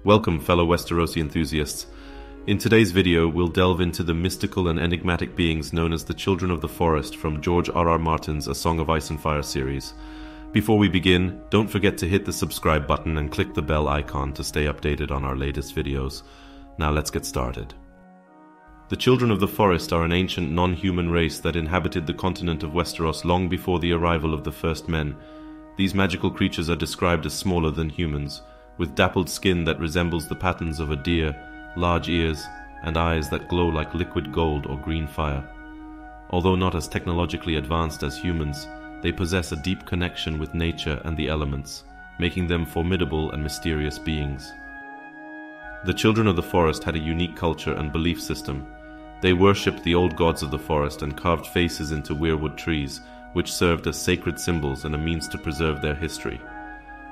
Welcome, fellow Westerosi enthusiasts. In today's video, we'll delve into the mystical and enigmatic beings known as the Children of the Forest from George R.R. Martin's A Song of Ice and Fire series. Before we begin, don't forget to hit the subscribe button and click the bell icon to stay updated on our latest videos. Now let's get started. The Children of the Forest are an ancient non-human race that inhabited the continent of Westeros long before the arrival of the first men. These magical creatures are described as smaller than humans, with dappled skin that resembles the patterns of a deer, large ears, and eyes that glow like liquid gold or green fire. Although not as technologically advanced as humans, they possess a deep connection with nature and the elements, making them formidable and mysterious beings. The Children of the Forest had a unique culture and belief system. They worshipped the old gods of the forest and carved faces into weirwood trees, which served as sacred symbols and a means to preserve their history.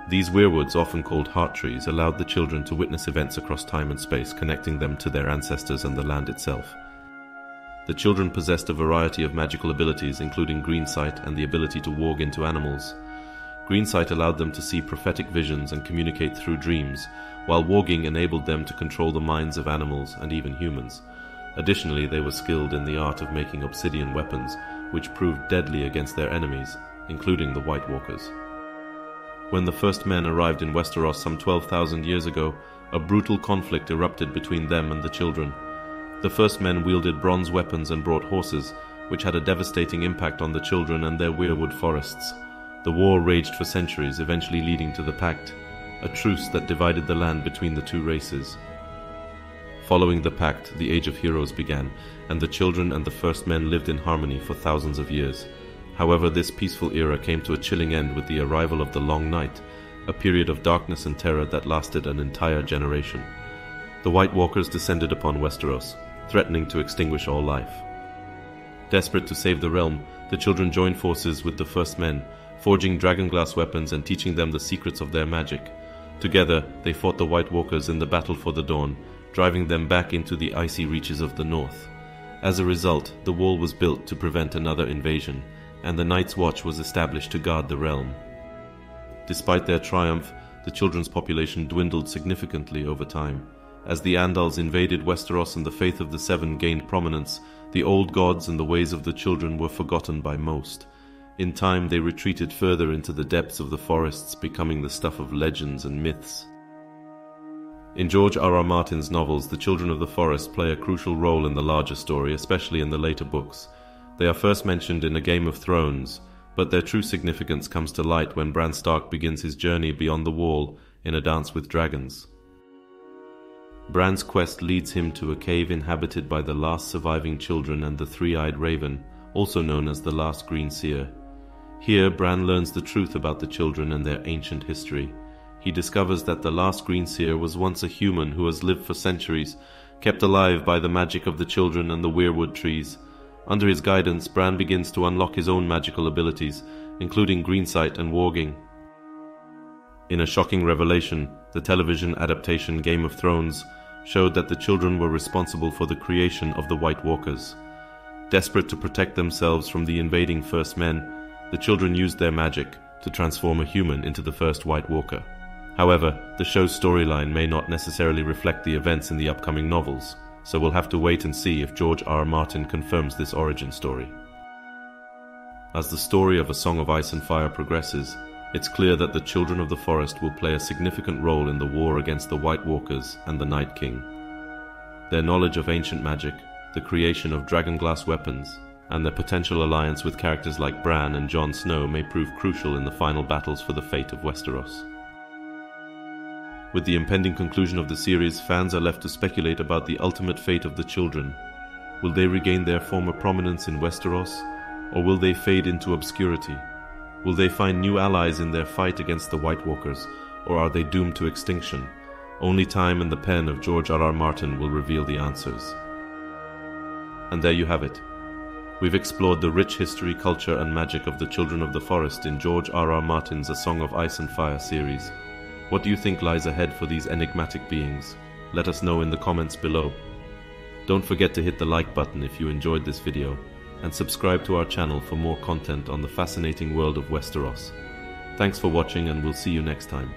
These weirwoods, often called heart trees, allowed the children to witness events across time and space, connecting them to their ancestors and the land itself. The children possessed a variety of magical abilities, including greensight and the ability to warg into animals. Greensight allowed them to see prophetic visions and communicate through dreams, while warging enabled them to control the minds of animals and even humans. Additionally, they were skilled in the art of making obsidian weapons, which proved deadly against their enemies, including the White Walkers. When the first men arrived in Westeros some 12,000 years ago, a brutal conflict erupted between them and the children. The first men wielded bronze weapons and brought horses, which had a devastating impact on the children and their weirwood forests. The war raged for centuries, eventually leading to the Pact, a truce that divided the land between the two races. Following the Pact, the Age of Heroes began, and the children and the first men lived in harmony for thousands of years. However, this peaceful era came to a chilling end with the arrival of the Long Night, a period of darkness and terror that lasted an entire generation. The White Walkers descended upon Westeros, threatening to extinguish all life. Desperate to save the realm, the children joined forces with the first men, forging dragonglass weapons and teaching them the secrets of their magic. Together, they fought the White Walkers in the Battle for the Dawn, driving them back into the icy reaches of the north. As a result, the wall was built to prevent another invasion, and the Night's Watch was established to guard the realm. Despite their triumph, the children's population dwindled significantly over time. As the Andals invaded Westeros and the faith of the Seven gained prominence, the old gods and the ways of the children were forgotten by most. In time, they retreated further into the depths of the forests, becoming the stuff of legends and myths. In George R.R. Martin's novels, the Children of the Forest play a crucial role in the larger story, especially in the later books. They are first mentioned in A Game of Thrones, but their true significance comes to light when Bran Stark begins his journey beyond the wall in A Dance with Dragons. Bran's quest leads him to a cave inhabited by the last surviving children and the three-eyed raven, also known as the last Greenseer. Here, Bran learns the truth about the children and their ancient history. He discovers that the last Greenseer was once a human who has lived for centuries, kept alive by the magic of the children and the weirwood trees. Under his guidance, Bran begins to unlock his own magical abilities, including greensight and warging. In a shocking revelation, the television adaptation Game of Thrones showed that the children were responsible for the creation of the White Walkers. Desperate to protect themselves from the invading first men, the children used their magic to transform a human into the first White Walker. However, the show's storyline may not necessarily reflect the events in the upcoming novels, so we'll have to wait and see if George R. R. Martin confirms this origin story. As the story of A Song of Ice and Fire progresses, it's clear that the Children of the Forest will play a significant role in the war against the White Walkers and the Night King. Their knowledge of ancient magic, the creation of dragonglass weapons, and their potential alliance with characters like Bran and Jon Snow may prove crucial in the final battles for the fate of Westeros. With the impending conclusion of the series, fans are left to speculate about the ultimate fate of the children. Will they regain their former prominence in Westeros, or will they fade into obscurity? Will they find new allies in their fight against the White Walkers, or are they doomed to extinction? Only time and the pen of George R.R. Martin will reveal the answers. And there you have it. We've explored the rich history, culture, and magic of the Children of the Forest in George R.R. Martin's A Song of Ice and Fire series. What do you think lies ahead for these enigmatic beings? Let us know in the comments below. Don't forget to hit the like button if you enjoyed this video, and subscribe to our channel for more content on the fascinating world of Westeros. Thanks for watching, and we'll see you next time.